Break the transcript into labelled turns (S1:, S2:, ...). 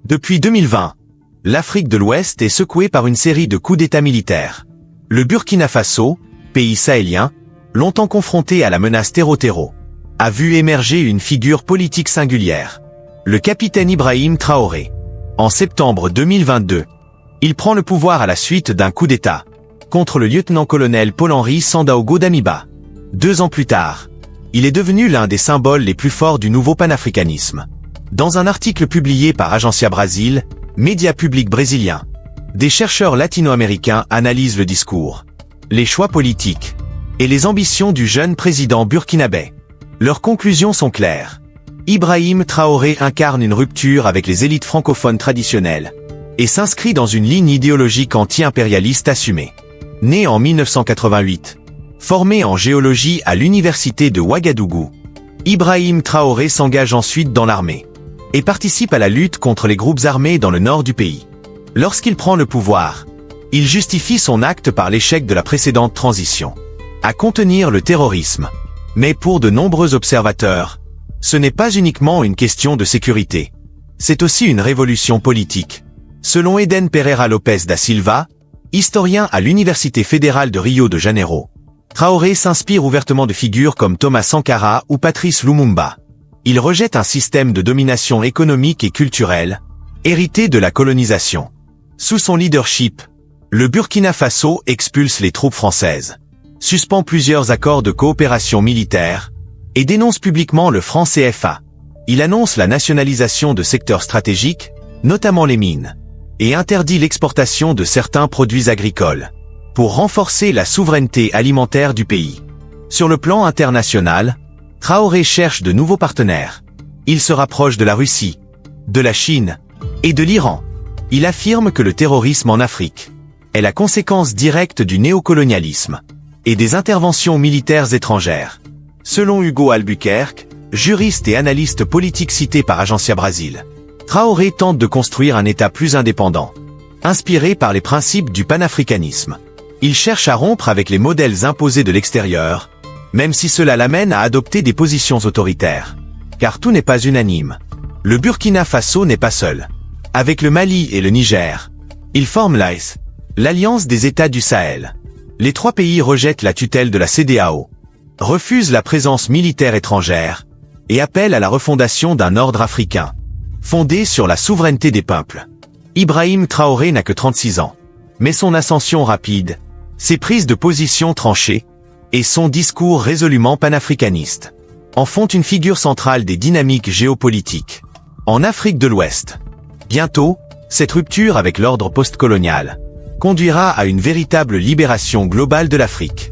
S1: Depuis 2020, l'Afrique de l'Ouest est secouée par une série de coups d'État militaires. Le Burkina Faso, pays sahélien, longtemps confronté à la menace terreau, a vu émerger une figure politique singulière. Le capitaine Ibrahim Traoré. En septembre 2022, il prend le pouvoir à la suite d'un coup d'État contre le lieutenant-colonel Paul-Henri Sandaogo Damiba. 2 ans plus tard, il est devenu l'un des symboles les plus forts du nouveau panafricanisme. Dans un article publié par Agência Brasil, média public brésilien, des chercheurs latino-américains analysent le discours, les choix politiques et les ambitions du jeune président burkinabé. Leurs conclusions sont claires. Ibrahim Traoré incarne une rupture avec les élites francophones traditionnelles et s'inscrit dans une ligne idéologique anti-impérialiste assumée. Né en 1988, formé en géologie à l'université de Ouagadougou, Ibrahim Traoré s'engage ensuite dans l'armée et participe à la lutte contre les groupes armés dans le nord du pays. Lorsqu'il prend le pouvoir, il justifie son acte par l'échec de la précédente transition à contenir le terrorisme. Mais pour de nombreux observateurs, ce n'est pas uniquement une question de sécurité. C'est aussi une révolution politique. Selon Eden Pereira Lopes da Silva, historien à l'Université fédérale de Rio de Janeiro, Traoré s'inspire ouvertement de figures comme Thomas Sankara ou Patrice Lumumba. Il rejette un système de domination économique et culturelle, hérité de la colonisation. Sous son leadership, le Burkina Faso expulse les troupes françaises, suspend plusieurs accords de coopération militaire et dénonce publiquement le franc CFA. Il annonce la nationalisation de secteurs stratégiques, notamment les mines, et interdit l'exportation de certains produits agricoles, pour renforcer la souveraineté alimentaire du pays. Sur le plan international, Traoré cherche de nouveaux partenaires. Il se rapproche de la Russie, de la Chine et de l'Iran. Il affirme que le terrorisme en Afrique est la conséquence directe du néocolonialisme et des interventions militaires étrangères. Selon Hugo Albuquerque, juriste et analyste politique cité par Agência Brasil, Traoré tente de construire un État plus indépendant, inspiré par les principes du panafricanisme. Il cherche à rompre avec les modèles imposés de l'extérieur, même si cela l'amène à adopter des positions autoritaires. Car tout n'est pas unanime. Le Burkina Faso n'est pas seul. Avec le Mali et le Niger, ils forment l'AES, l'Alliance des États du Sahel. Les 3 pays rejettent la tutelle de la CEDEAO, refusent la présence militaire étrangère et appellent à la refondation d'un ordre africain, fondé sur la souveraineté des peuples. Ibrahim Traoré n'a que 36 ans, mais son ascension rapide, ses prises de position tranchées et son discours résolument panafricaniste en font une figure centrale des dynamiques géopolitiques en Afrique de l'Ouest. Bientôt, cette rupture avec l'ordre postcolonial conduira à une véritable libération globale de l'Afrique.